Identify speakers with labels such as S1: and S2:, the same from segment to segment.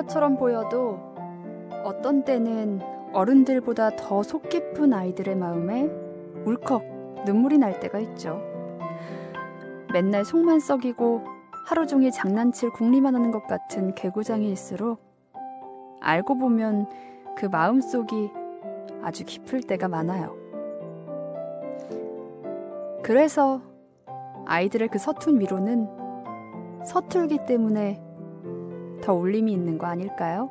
S1: 것처럼 보여도 어떤 때는 어른들보다 더 속 깊은 아이들의 마음에 울컥 눈물이 날 때가 있죠. 맨날 속만 썩이고 하루 종일 장난칠 궁리만 하는 것 같은 개구장이일수록 알고 보면 그 마음속이 아주 깊을 때가 많아요. 그래서 아이들의 그 서툰 위로는 서툴기 때문에 더 울림이 있는 거 아닐까요?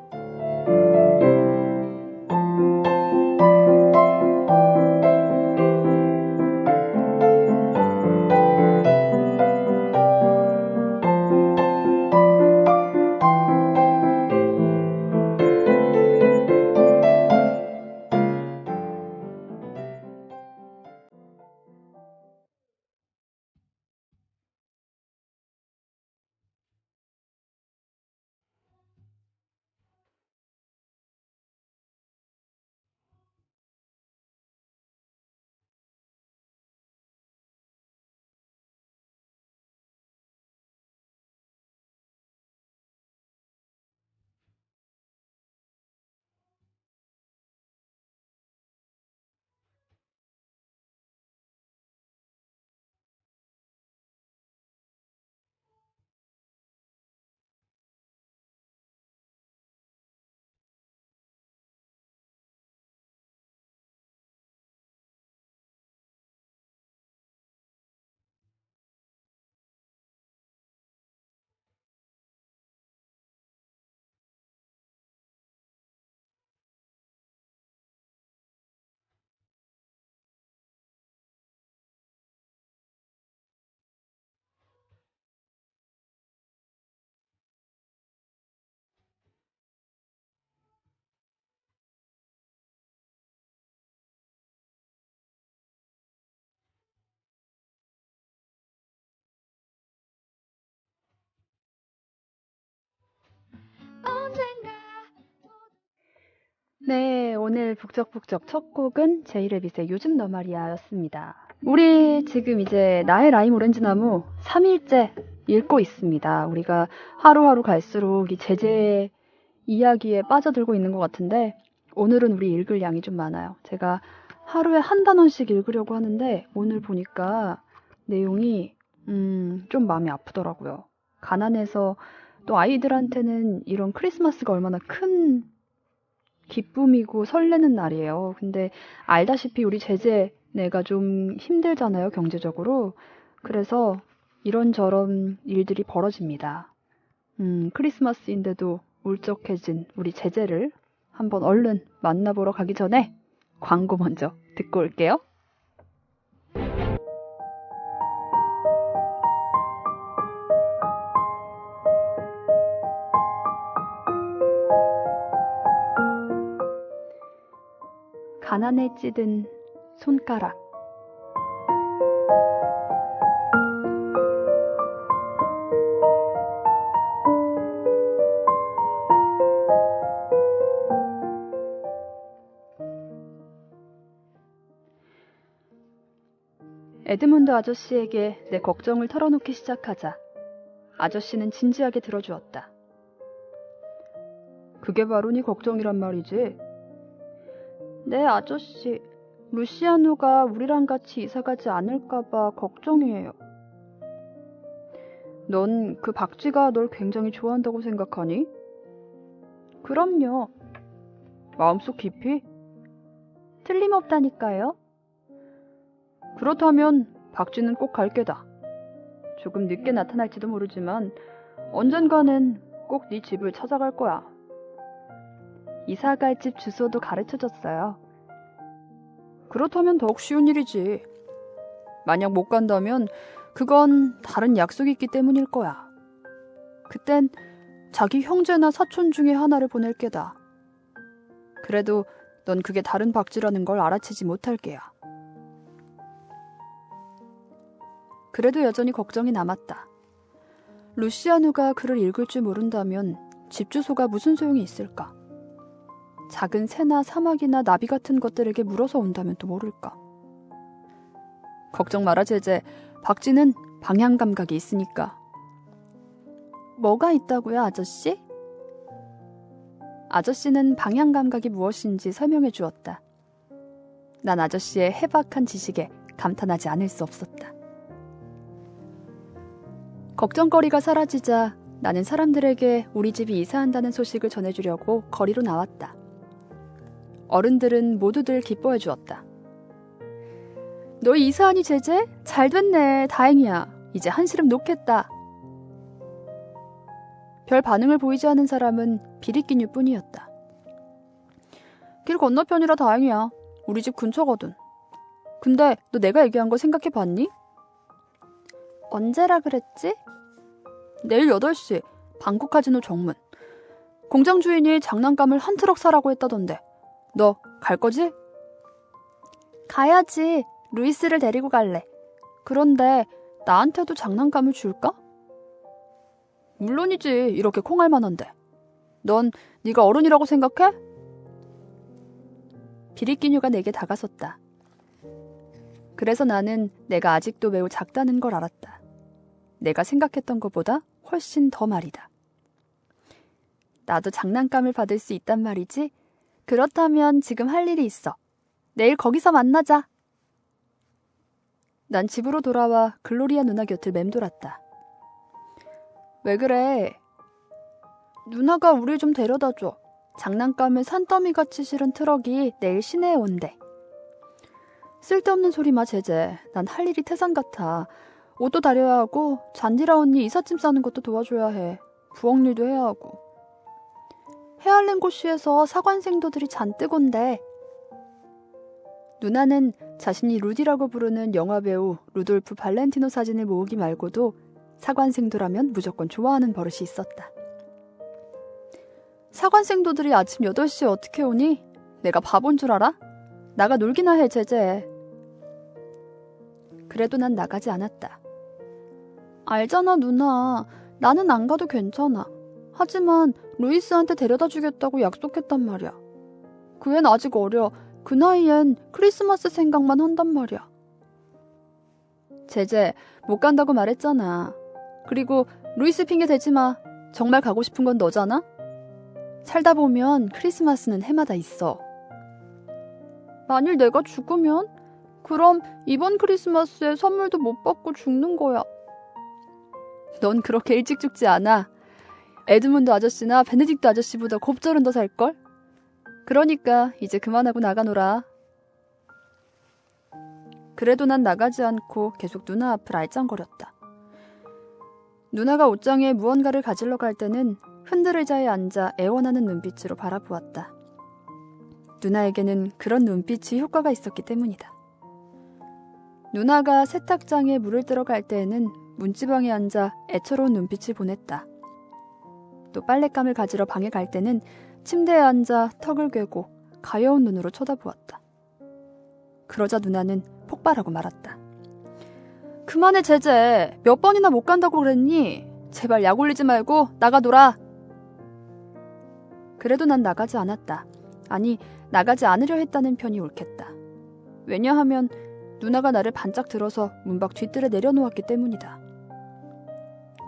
S1: 네, 오늘 북적북적 첫 곡은 제이레빗의 요즘 너 말이야였습니다. 우리 지금 이제 나의 라임 오렌지나무 3일째 읽고 있습니다. 우리가 하루하루 갈수록 이 제재 이야기에 빠져들고 있는 것 같은데 오늘은 우리 읽을 양이 좀 많아요. 제가 하루에 한 단원씩 읽으려고 하는데 오늘 보니까 내용이 좀 마음이 아프더라고요. 가난해서 또 아이들한테는 이런 크리스마스가 얼마나 큰 기쁨이고 설레는 날이에요. 근데 알다시피 우리 제재내가 좀 힘들잖아요, 경제적으로. 그래서 이런저런 일들이 벌어집니다. 크리스마스인데도 울적해진 우리 제재를 한번 얼른 만나보러 가기 전에 광고 먼저 듣고 올게요. 가난에 찌든 손가락. 에드문드 아저씨에게 내 걱정을 털어놓기 시작하자 아저씨는 진지하게 들어주었다. 그게 바로 네 걱정이란 말이지. 네, 아저씨. 루시아누가 우리랑 같이 이사가지 않을까봐 걱정이에요. 넌 그 박쥐가 널 굉장히 좋아한다고 생각하니? 그럼요. 마음속 깊이? 틀림없다니까요. 그렇다면 박쥐는 꼭 갈 게다. 조금 늦게 나타날지도 모르지만 언젠가는 꼭 네 집을 찾아갈 거야. 이사갈 집 주소도 가르쳐줬어요. 그렇다면 더욱 쉬운 일이지. 만약 못 간다면 그건 다른 약속이 있기 때문일 거야. 그땐 자기 형제나 사촌 중에 하나를 보낼 게다. 그래도 넌 그게 다른 박쥐라는 걸 알아채지 못할 게야. 그래도 여전히 걱정이 남았다. 루시아누가 글을 읽을 줄 모른다면 집 주소가 무슨 소용이 있을까? 작은 새나 사막이나 나비 같은 것들에게 물어서 온다면 또 모를까? 걱정 마라, 제재. 박쥐는 방향 감각이 있으니까. 뭐가 있다고요, 아저씨? 아저씨는 방향 감각이 무엇인지 설명해 주었다. 난 아저씨의 해박한 지식에 감탄하지 않을 수 없었다. 걱정거리가 사라지자 나는 사람들에게 우리 집이 이사한다는 소식을 전해주려고 거리로 나왔다. 어른들은 모두들 기뻐해 주었다. 너 이사하니 제제? 잘 됐네. 다행이야. 이제 한시름 놓겠다. 별 반응을 보이지 않은 사람은 비리끼뉴 뿐이었다. 길 건너편이라 다행이야. 우리 집 근처거든. 근데 너 내가 얘기한 거 생각해봤니? 언제라 그랬지? 내일 8시 방콕 카지노 정문. 공장 주인이 장난감을 한 트럭 사라고 했다던데. 너 갈 거지? 가야지. 루이스를 데리고 갈래. 그런데 나한테도 장난감을 줄까? 물론이지. 이렇게 콩할 만한데. 넌 네가 어른이라고 생각해? 비리끼뉴가 내게 다가섰다. 그래서 나는 내가 아직도 매우 작다는 걸 알았다. 내가 생각했던 것보다 훨씬 더 말이다. 나도 장난감을 받을 수 있단 말이지? 그렇다면 지금 할 일이 있어. 내일 거기서 만나자. 난 집으로 돌아와 글로리아 누나 곁을 맴돌았다. 왜 그래? 누나가 우리 좀 데려다줘. 장난감을 산더미같이 실은 트럭이 내일 시내에 온대. 쓸데없는 소리 마, 제제. 난 할 일이 태산 같아. 옷도 다려야 하고 잔디라 언니 이삿짐 싸는 것도 도와줘야 해. 부엌 일도 해야 하고. 헤알렌고시에서 사관생도들이 잔뜩 온대. 누나는 자신이 루디라고 부르는 영화배우 루돌프 발렌티노 사진을 모으기 말고도 사관생도라면 무조건 좋아하는 버릇이 있었다. 사관생도들이 아침 8시에 어떻게 오니? 내가 바본 줄 알아? 나가 놀기나 해, 제제. 그래도 난 나가지 않았다. 알잖아, 누나. 나는 안 가도 괜찮아. 하지만 루이스한테 데려다 주겠다고 약속했단 말이야. 그 앤 아직 어려. 그 나이엔 크리스마스 생각만 한단 말이야. 제제, 못 간다고 말했잖아. 그리고 루이스 핑계 대지 마. 정말 가고 싶은 건 너잖아? 살다 보면 크리스마스는 해마다 있어. 만일 내가 죽으면? 그럼 이번 크리스마스에 선물도 못 받고 죽는 거야. 넌 그렇게 일찍 죽지 않아. 에드문드 아저씨나 베네딕트 아저씨보다 곱절은 더 살걸? 그러니까 이제 그만하고 나가노라. 그래도 난 나가지 않고 계속 누나 앞을 알짱거렸다. 누나가 옷장에 무언가를 가지러 갈 때는 흔들 의자에 앉아 애원하는 눈빛으로 바라보았다. 누나에게는 그런 눈빛이 효과가 있었기 때문이다. 누나가 세탁장에 물을 뜨러 갈 때에는 문지방에 앉아 애처로운 눈빛을 보냈다. 또 빨랫감을 가지러 방에 갈 때는 침대에 앉아 턱을 괴고 가여운 눈으로 쳐다보았다. 그러자 누나는 폭발하고 말았다. 그만해, 제제. 몇 번이나 못 간다고 그랬니? 제발 약 올리지 말고 나가 놀아. 그래도 난 나가지 않았다. 아니, 나가지 않으려 했다는 편이 옳겠다. 왜냐하면 누나가 나를 반짝 들어서 문밖 뒤뜰에 내려놓았기 때문이다.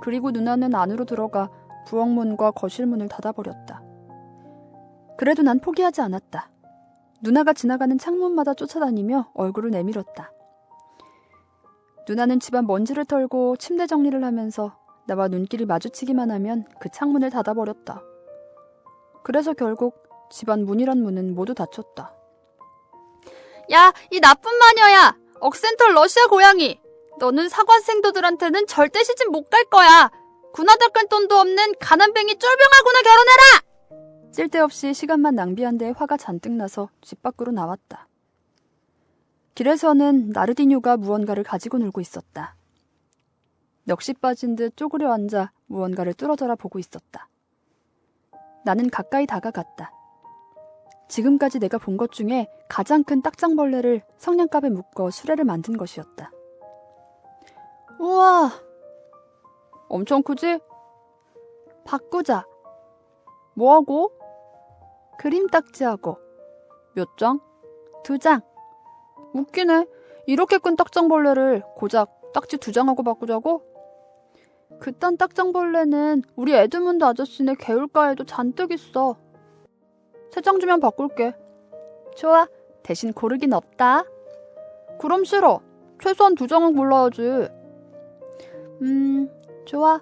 S1: 그리고 누나는 안으로 들어가 부엌문과 거실문을 닫아버렸다. 그래도 난 포기하지 않았다. 누나가 지나가는 창문마다 쫓아다니며 얼굴을 내밀었다. 누나는 집안 먼지를 털고 침대 정리를 하면서 나와 눈길이 마주치기만 하면 그 창문을 닫아버렸다. 그래서 결국 집안 문이란 문은 모두 닫혔다. 야, 이 나쁜 마녀야! 억센털 러시아 고양이! 너는 사관생도들한테는 절대 시집 못 갈 거야! 군화 닦을 돈도 없는 가난뱅이 쫄병하고나 결혼해라! 쓸데없이 시간만 낭비한 데에 화가 잔뜩 나서 집 밖으로 나왔다. 길에서는 나르디뉴가 무언가를 가지고 놀고 있었다. 넋이 빠진 듯 쪼그려 앉아 무언가를 뚫어져라 보고 있었다. 나는 가까이 다가갔다. 지금까지 내가 본 것 중에 가장 큰 딱장벌레를 성냥갑에 묶어 수레를 만든 것이었다. 우와! 엄청 크지? 바꾸자. 뭐하고? 그림 딱지하고. 몇 장? 2장. 웃기네. 이렇게 큰 딱장벌레를 고작 딱지 2장하고 바꾸자고? 그딴 딱장벌레는 우리 에드문드 아저씨네 개울가에도 잔뜩 있어. 세 장 주면 바꿀게. 좋아. 대신 고르긴 없다. 그럼 싫어. 최소한 2장은 골라야지. 좋아.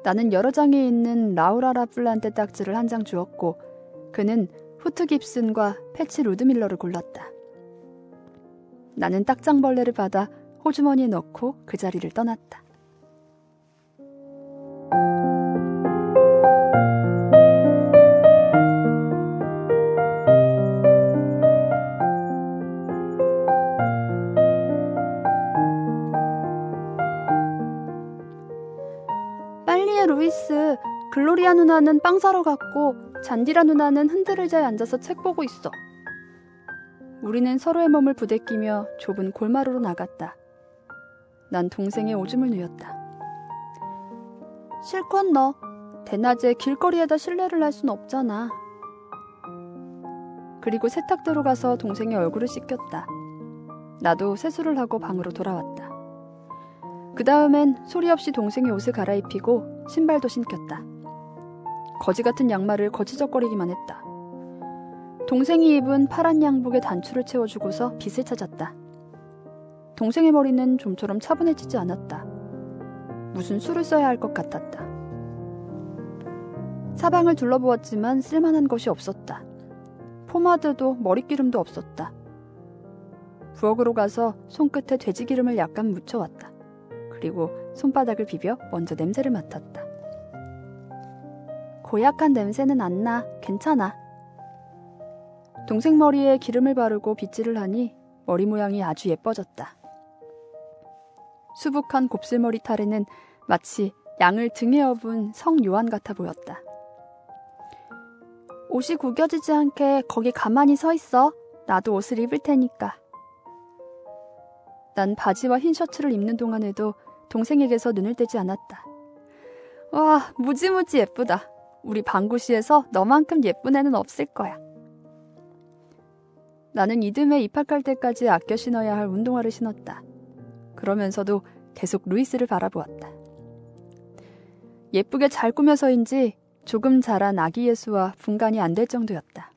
S1: 나는 여러 장에 있는 라우라라 플란테 딱지를 한 장 주었고 그는 후트 깁슨과 패치 루드밀러를 골랐다. 나는 딱장벌레를 받아 호주머니에 넣고 그 자리를 떠났다. 빨리 해, 루이스. 글로리아 누나는 빵 사러 갔고 잔디라 누나는 흔들의자에 앉아서 책 보고 있어. 우리는 서로의 몸을 부대끼며 좁은 골마루로 나갔다. 난 동생의 오줌을 누였다. 실컷 너. 대낮에 길거리에다 실례를 할 순 없잖아. 그리고 세탁대로 가서 동생의 얼굴을 씻겼다. 나도 세수를 하고 방으로 돌아왔다. 그 다음엔 소리 없이 동생의 옷을 갈아입히고 신발도 신겼다. 거지 같은 양말을 거치적거리기만 했다. 동생이 입은 파란 양복에 단추를 채워주고서 빗을 찾았다. 동생의 머리는 좀처럼 차분해지지 않았다. 무슨 수를 써야 할 것 같았다. 사방을 둘러보았지만 쓸만한 것이 없었다. 포마드도 머리기름도 없었다. 부엌으로 가서 손끝에 돼지기름을 약간 묻혀왔다. 그리고 손바닥을 비벼 먼저 냄새를 맡았다. 고약한 냄새는 안 나. 괜찮아. 동생 머리에 기름을 바르고 빗질을 하니 머리 모양이 아주 예뻐졌다. 수북한 곱슬머리 타래는 마치 양을 등에 업은 성 요한 같아 보였다. 옷이 구겨지지 않게 거기 가만히 서 있어. 나도 옷을 입을 테니까. 난 바지와 흰 셔츠를 입는 동안에도 동생에게서 눈을 떼지 않았다. 와, 무지무지 예쁘다. 우리 방구시에서 너만큼 예쁜 애는 없을 거야. 나는 이듬해 입학할 때까지 아껴 신어야 할 운동화를 신었다. 그러면서도 계속 루이스를 바라보았다. 예쁘게 잘 꾸며서인지 조금 자란 아기 예수와 분간이 안 될 정도였다.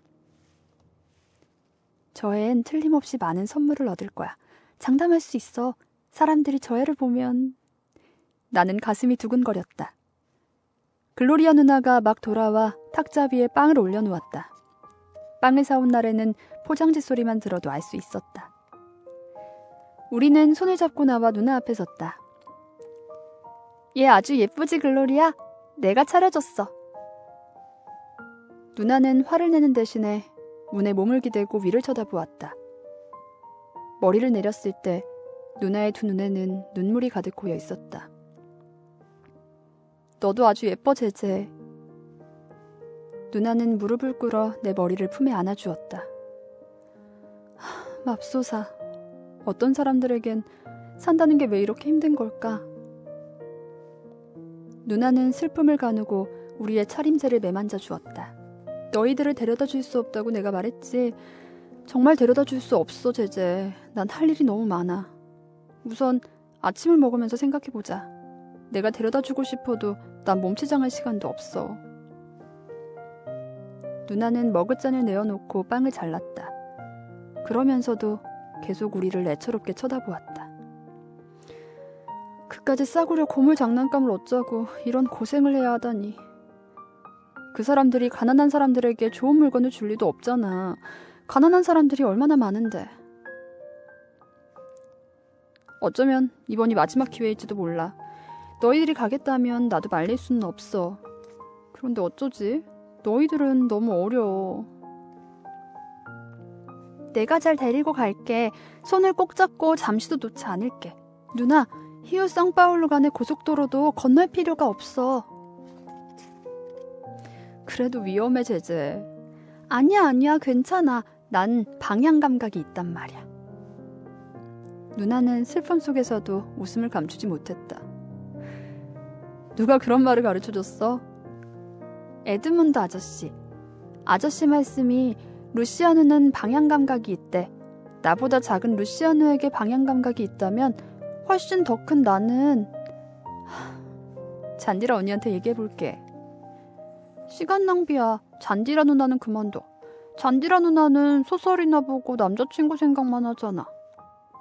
S1: 저 애는 틀림없이 많은 선물을 얻을 거야. 장담할 수 있어. 사람들이 저 애를 보면... 나는 가슴이 두근거렸다. 글로리아 누나가 막 돌아와 탁자 위에 빵을 올려놓았다. 빵을 사온 날에는 포장지 소리만 들어도 알 수 있었다. 우리는 손을 잡고 나와 누나 앞에 섰다. 얘 아주 예쁘지, 글로리아? 내가 차려줬어. 누나는 화를 내는 대신에 문에 몸을 기대고 위를 쳐다보았다. 머리를 내렸을 때 누나의 두 눈에는 눈물이 가득 고여 있었다. 너도 아주 예뻐, 제제. 누나는 무릎을 꿇어 내 머리를 품에 안아주었다. 맙소사. 어떤 사람들에겐 산다는 게 왜 이렇게 힘든 걸까? 누나는 슬픔을 가누고 우리의 차림새를 매만져 주었다. 너희들을 데려다 줄 수 없다고 내가 말했지. 정말 데려다 줄 수 없어, 제제. 난 할 일이 너무 많아. 우선 아침을 먹으면서 생각해보자. 내가 데려다 주고 싶어도 난 몸치장할 시간도 없어. 누나는 머그잔을 내어놓고 빵을 잘랐다. 그러면서도 계속 우리를 애처롭게 쳐다보았다. 그까지 싸구려 고물 장난감을 얻자고 이런 고생을 해야 하다니. 그 사람들이 가난한 사람들에게 좋은 물건을 줄 리도 없잖아. 가난한 사람들이 얼마나 많은데. 어쩌면 이번이 마지막 기회일지도 몰라. 너희들이 가겠다면 나도 말릴 수는 없어. 그런데 어쩌지? 너희들은 너무 어려워. 내가 잘 데리고 갈게. 손을 꼭 잡고 잠시도 놓지 않을게. 누나, 히우 상파울루 간의 고속도로도 건널 필요가 없어. 그래도 위험해, 제제. 아니야, 괜찮아. 난 방향 감각이 있단 말이야. 누나는 슬픔 속에서도 웃음을 감추지 못했다. 누가 그런 말을 가르쳐줬어? 에드문드 아저씨. 아저씨 말씀이 루시아누는 방향 감각이 있대. 나보다 작은 루시아누에게 방향 감각이 있다면 훨씬 더 큰 나는... 잔디라 언니한테 얘기해볼게. 시간 낭비야. 잔디라 누나는 그만둬. 잔디라 누나는 소설이나 보고 남자친구 생각만 하잖아.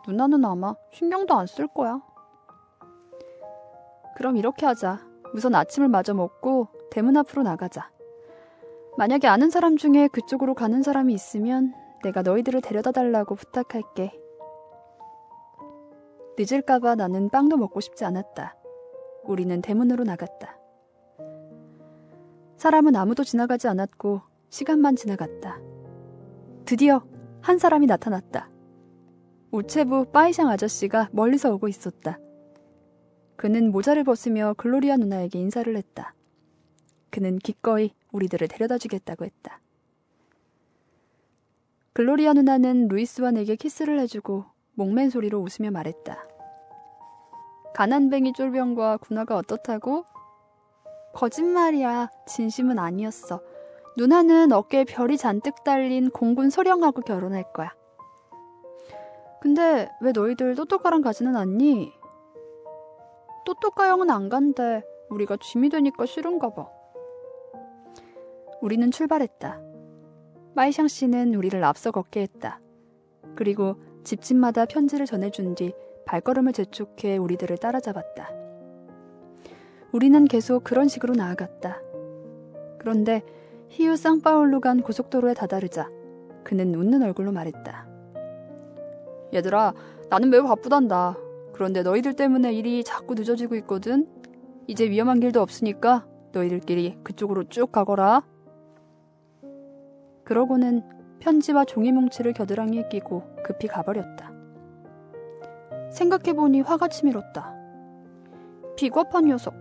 S1: 누나는 아마 신경도 안 쓸 거야. 그럼 이렇게 하자. 우선 아침을 마저 먹고 대문 앞으로 나가자. 만약에 아는 사람 중에 그쪽으로 가는 사람이 있으면 내가 너희들을 데려다 달라고 부탁할게. 늦을까봐 나는 빵도 먹고 싶지 않았다. 우리는 대문으로 나갔다. 사람은 아무도 지나가지 않았고 시간만 지나갔다. 드디어 한 사람이 나타났다. 우체부 빠이샹 아저씨가 멀리서 오고 있었다. 그는 모자를 벗으며 글로리아 누나에게 인사를 했다. 그는 기꺼이 우리들을 데려다 주겠다고 했다. 글로리아 누나는 루이스와 내게 키스를 해주고 목맨 소리로 웃으며 말했다. 가난뱅이 쫄병과 군화가 어떻다고? 거짓말이야. 진심은 아니었어. 누나는 어깨에 별이 잔뜩 달린 공군 소령하고 결혼할 거야. 근데 왜 너희들 또또가랑 가지는 않니? 또또가 형은 안 간대. 우리가 짐이 되니까 싫은가 봐. 우리는 출발했다. 마이샹 씨는 우리를 앞서 걷게 했다. 그리고 집집마다 편지를 전해준 뒤 발걸음을 재촉해 우리들을 따라잡았다. 우리는 계속 그런 식으로 나아갔다. 그런데 히우 상파울루 간 고속도로에 다다르자 그는 웃는 얼굴로 말했다. 얘들아, 나는 매우 바쁘단다. 그런데 너희들 때문에 일이 자꾸 늦어지고 있거든. 이제 위험한 길도 없으니까 너희들끼리 그쪽으로 쭉 가거라. 그러고는 편지와 종이 뭉치를 겨드랑이에 끼고 급히 가버렸다. 생각해보니 화가 치밀었다. 비겁한 녀석.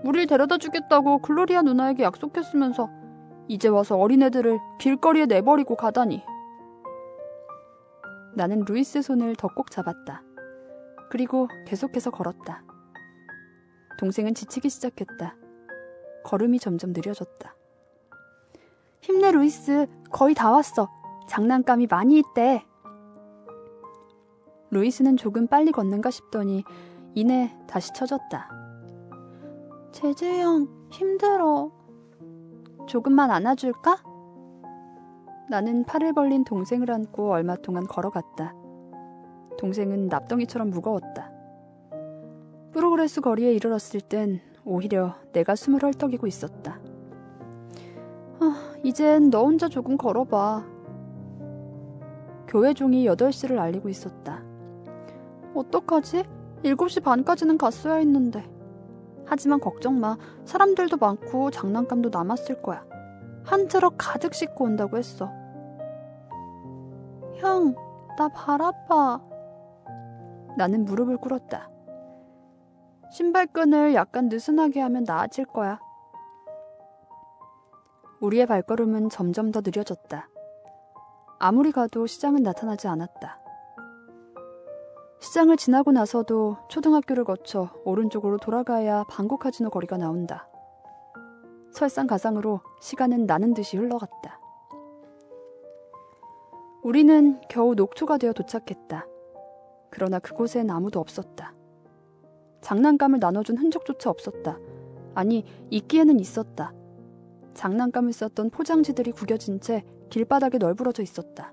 S1: 우릴 데려다 주겠다고 글로리아 누나에게 약속했으면서 이제 와서 어린애들을 길거리에 내버리고 가다니. 나는 루이스의 손을 더 꼭 잡았다. 그리고 계속해서 걸었다. 동생은 지치기 시작했다. 걸음이 점점 느려졌다. 힘내 루이스, 거의 다 왔어. 장난감이 많이 있대. 루이스는 조금 빨리 걷는가 싶더니 이내 다시 처졌다. 제재 형, 힘들어. 조금만 안아줄까? 나는 팔을 벌린 동생을 안고 얼마 동안 걸어갔다. 동생은 납덩이처럼 무거웠다. 프로그레스 거리에 이르렀을 땐 오히려 내가 숨을 헐떡이고 있었다. 이젠 너 혼자 조금 걸어봐. 교회 종이 8시를 알리고 있었다. 어떡하지? 7시 반까지는 갔어야 했는데. 하지만 걱정 마. 사람들도 많고 장난감도 남았을 거야. 한 트럭 가득 싣고 온다고 했어. 형, 나 발 아파. 나는 무릎을 꿇었다. 신발끈을 약간 느슨하게 하면 나아질 거야. 우리의 발걸음은 점점 더 느려졌다. 아무리 가도 시장은 나타나지 않았다. 시장을 지나고 나서도 초등학교를 거쳐 오른쪽으로 돌아가야 방콕카지노 거리가 나온다. 설상가상으로 시간은 나는 듯이 흘러갔다. 우리는 겨우 녹초가 되어 도착했다. 그러나 그곳엔 아무도 없었다. 장난감을 나눠준 흔적조차 없었다. 아니, 있기에는 있었다. 장난감을 썼던 포장지들이 구겨진 채 길바닥에 널브러져 있었다.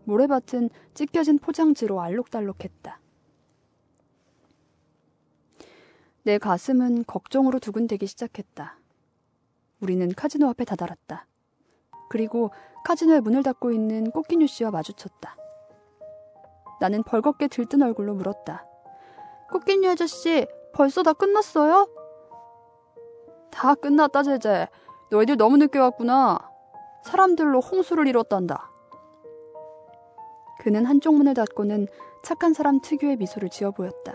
S1: 모래밭은 찢겨진 포장지로 알록달록했다. 내 가슴은 걱정으로 두근대기 시작했다. 우리는 카지노 앞에 다다랐다. 그리고 카지노의 문을 닫고 있는 꼬끼뉴 씨와 마주쳤다. 나는 벌겋게 들뜬 얼굴로 물었다. 꼬끼뉴 아저씨, 벌써 다 끝났어요? 다 끝났다, 제제. 너희들 너무 늦게 왔구나. 사람들로 홍수를 이뤘단다. 그는 한쪽 문을 닫고는 착한 사람 특유의 미소를 지어 보였다.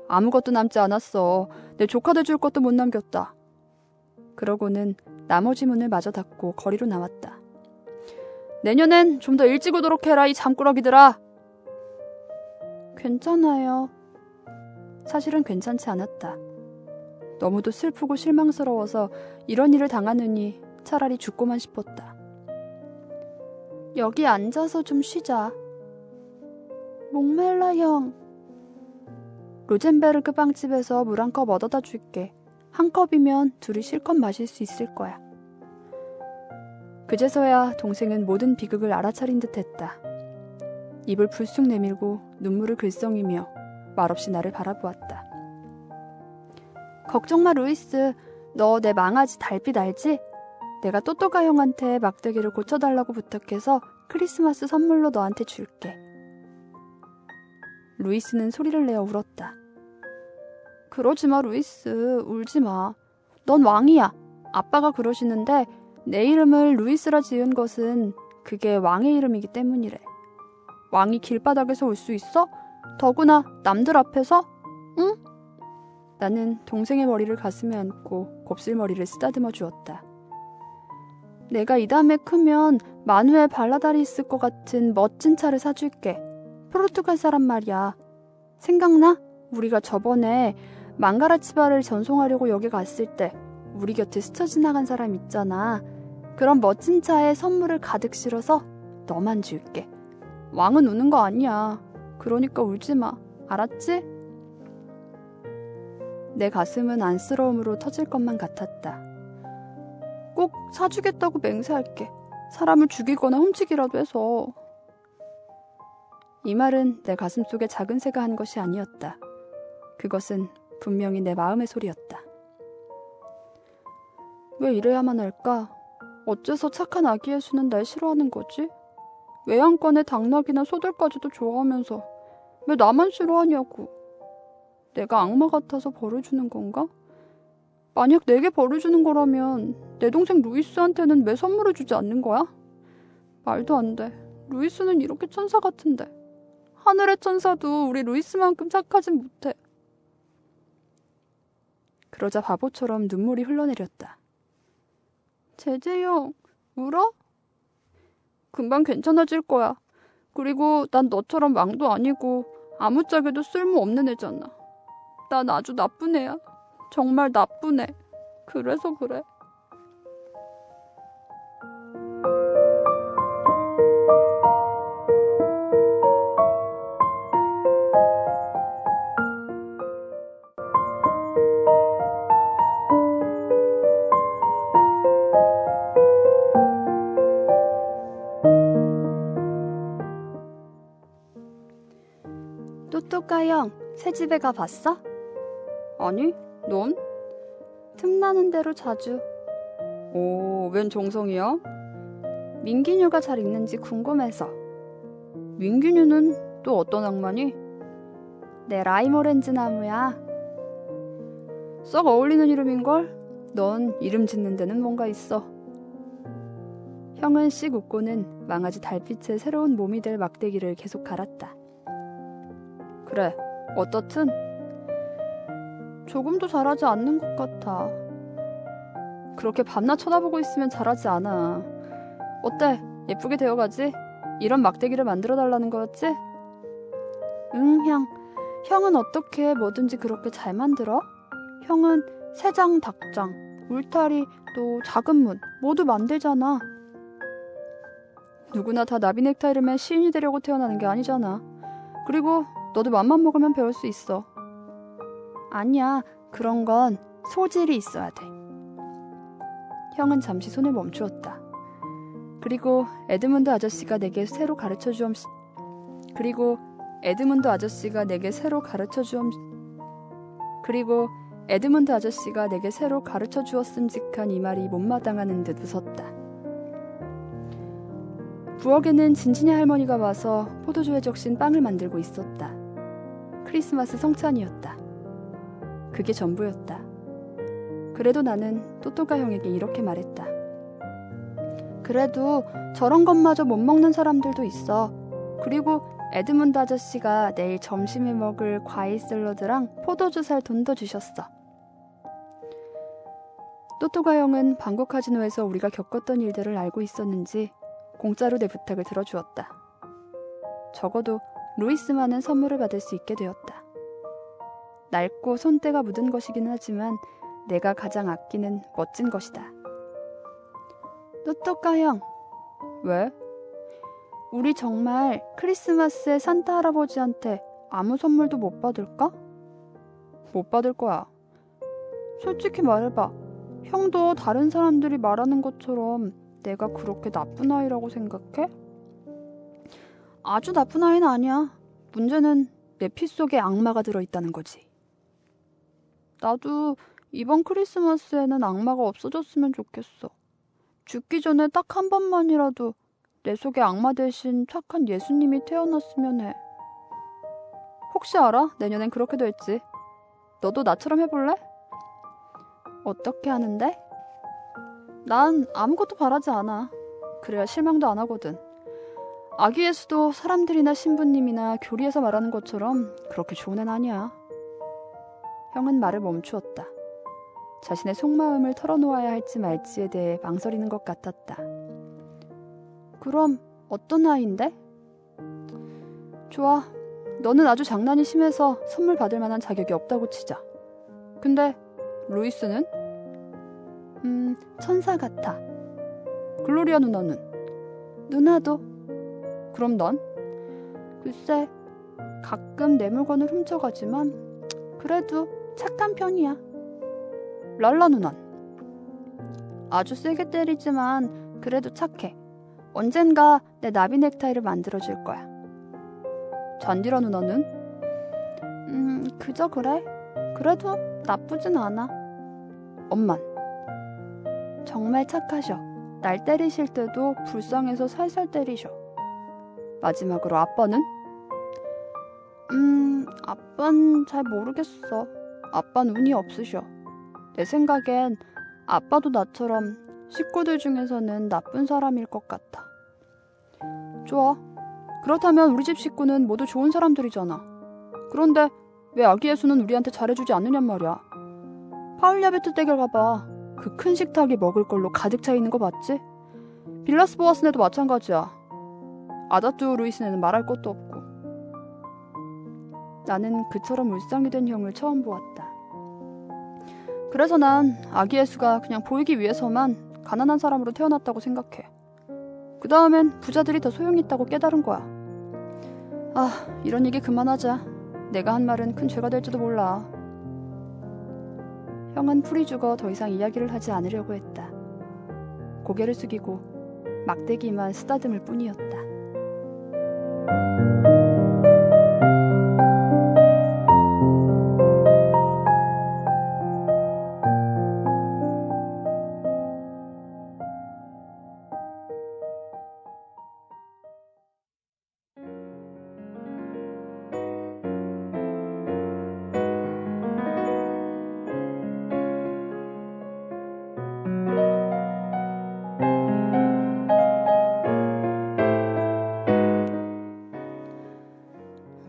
S1: 아무것도 남지 않았어. 내 조카들 줄 것도 못 남겼다. 그러고는 나머지 문을 마저 닫고 거리로 나왔다. 내년엔 좀 더 일찍 오도록 해라, 이 잠꾸러기들아. 괜찮아요. 사실은 괜찮지 않았다. 너무도 슬프고 실망스러워서 이런 일을 당하느니 차라리 죽고만 싶었다. 여기 앉아서 좀 쉬자. 목멜라 형. 로젠베르크 빵집에서 물 한 컵 얻어다 줄게. 한 컵이면 둘이 실컷 마실 수 있을 거야. 그제서야 동생은 모든 비극을 알아차린 듯 했다. 입을 불쑥 내밀고 눈물을 글썽이며 말없이 나를 바라보았다. 걱정 마, 루이스. 너 내 망아지 달빛 알지? 내가 또또가 형한테 막대기를 고쳐달라고 부탁해서 크리스마스 선물로 너한테 줄게. 루이스는 소리를 내어 울었다. 그러지 마, 루이스. 울지 마. 넌 왕이야. 아빠가 그러시는데 내 이름을 루이스라 지은 것은 그게 왕의 이름이기 때문이래. 왕이 길바닥에서 울 수 있어? 더구나 남들 앞에서? 응? 나는 동생의 머리를 가슴에 안고 곱슬머리를 쓰다듬어 주었다. 내가 이 다음에 크면 마누엘 발라다리스 것 같은 멋진 차를 사줄게. 포르투갈 사람 말이야. 생각나? 우리가 저번에 망가라치바를 전송하려고 여기 갔을 때 우리 곁에 스쳐 지나간 사람 있잖아. 그런 멋진 차에 선물을 가득 실어서 너만 줄게. 왕은 우는 거 아니야. 그러니까 울지 마. 알았지? 내 가슴은 안쓰러움으로 터질 것만 같았다. 꼭 사주겠다고 맹세할게. 사람을 죽이거나 훔치기라도 해서. 이 말은 내 가슴 속에 작은 새가 한 것이 아니었다. 그것은 분명히 내 마음의 소리였다. 왜 이래야만 할까? 어째서 착한 아기 예수는 날 싫어하는 거지? 외양간의 당나귀나 소들까지도 좋아하면서 왜 나만 싫어하냐고. 내가 악마 같아서 벌을 주는 건가? 만약 내게 벌을 주는 거라면 내 동생 루이스한테는 왜 선물을 주지 않는 거야? 말도 안 돼. 루이스는 이렇게 천사 같은데. 하늘의 천사도 우리 루이스만큼 착하진 못해. 그러자 바보처럼 눈물이 흘러내렸다. 제제 형, 울어? 금방 괜찮아질 거야. 그리고 난 너처럼 왕도 아니고 아무짝에도 쓸모없는 애잖아. 난 아주 나쁜 애야. 정말 나쁜 애. 그래서 그래. 또또까 형, 새집에 가봤어? 아니, 넌? 틈나는 대로 자주. 오, 웬 정성이야? 민기뉴가 잘 읽는지 궁금해서. 민기뉴는 또 어떤 악마니? 내 라임 오렌지 나무야. 썩 어울리는 이름인걸? 넌 이름 짓는 데는 뭔가 있어. 형은 씩 웃고는 망아지 달빛의 새로운 몸이 될 막대기를 계속 갈았다. 그래, 어떻든 조금도 잘하지 않는 것 같아. 그렇게 밤낮 쳐다보고 있으면 잘하지 않아. 어때? 예쁘게 되어가지? 이런 막대기를 만들어달라는 거였지? 응, 형. 형은 어떻게 뭐든지 그렇게 잘 만들어? 형은 새장, 닭장, 울타리, 또 작은 문 모두 만들잖아. 누구나 다 나비 넥타이를 맨 시인이 되려고 태어나는 게 아니잖아. 그리고 너도 맘만 먹으면 배울 수 있어. 아니야, 그런 건 소질이 있어야 돼. 형은 잠시 손을 멈추었다. 그리고 에드문드 아저씨가 내게 새로 가르쳐 주었음직한 이 말이 못마땅하는 듯 웃었다. 부엌에는 진진이 할머니가 와서 포도주에 적신 빵을 만들고 있었다. 크리스마스 성찬이었다. 그게 전부였다. 그래도 나는 또또가 형에게 이렇게 말했다. 그래도 저런 것마저 못 먹는 사람들도 있어. 그리고 에드문드 아저씨가 내일 점심에 먹을 과일 샐러드랑 포도주 살 돈도 주셨어. 또또가 형은 방구 카지노에서 우리가 겪었던 일들을 알고 있었는지 공짜로 내 부탁을 들어주었다. 적어도 루이스만은 선물을 받을 수 있게 되었다. 낡고 손때가 묻은 것이긴 하지만 내가 가장 아끼는 멋진 것이다. 또또까 형. 왜? 우리 정말 크리스마스에 산타 할아버지한테 아무 선물도 못 받을까? 못 받을 거야. 솔직히 말해봐. 형도 다른 사람들이 말하는 것처럼 내가 그렇게 나쁜 아이라고 생각해? 아주 나쁜 아이는 아니야. 문제는 내 피 속에 악마가 들어있다는 거지. 나도 이번 크리스마스에는 악마가 없어졌으면 좋겠어. 죽기 전에 딱 한 번만이라도 내 속에 악마 대신 착한 예수님이 태어났으면 해. 혹시 알아? 내년엔 그렇게 될지. 너도 나처럼 해볼래? 어떻게 하는데? 난 아무것도 바라지 않아. 그래야 실망도 안 하거든. 아기 예수도 사람들이나 신부님이나 교리에서 말하는 것처럼 그렇게 좋은 애는 아니야. 형은 말을 멈추었다. 자신의 속마음을 털어놓아야 할지 말지에 대해 망설이는 것 같았다. 그럼 어떤 아이인데? 좋아. 너는 아주 장난이 심해서 선물 받을 만한 자격이 없다고 치자. 근데 루이스는? 천사 같아. 글로리아 누나는? 누나도. 그럼 넌? 글쎄, 가끔 내 물건을 훔쳐가지만 그래도 착한 편이야. 랄라 누난? 아주 세게 때리지만 그래도 착해. 언젠가 내 나비 넥타이를 만들어줄 거야. 잔디라 누나는? 그저 그래. 그래도 나쁘진 않아. 엄만? 정말 착하셔. 날 때리실 때도 불쌍해서 살살 때리셔. 마지막으로 아빠는? 아빠는 잘 모르겠어. 아빠는 운이 없으셔. 내 생각엔 아빠도 나처럼 식구들 중에서는 나쁜 사람일 것 같아. 좋아. 그렇다면 우리 집 식구는 모두 좋은 사람들이잖아. 그런데 왜 아기 예수는 우리한테 잘해주지 않느냔 말이야. 파울야베트 댁에 가봐. 그 큰 식탁이 먹을 걸로 가득 차 있는 거 봤지? 빌라스 보아스네도 마찬가지야. 아다투 루이스네는 말할 것도 없고. 나는 그처럼 울상이 된 형을 처음 보았다. 그래서 난 아기 예수가 그냥 보이기 위해서만 가난한 사람으로 태어났다고 생각해. 그 다음엔 부자들이 더 소용이 있다고 깨달은 거야. 아, 이런 얘기 그만하자. 내가 한 말은 큰 죄가 될지도 몰라. 형은 풀이 죽어 더 이상 이야기를 하지 않으려고 했다. 고개를 숙이고 막대기만 쓰다듬을 뿐이었다.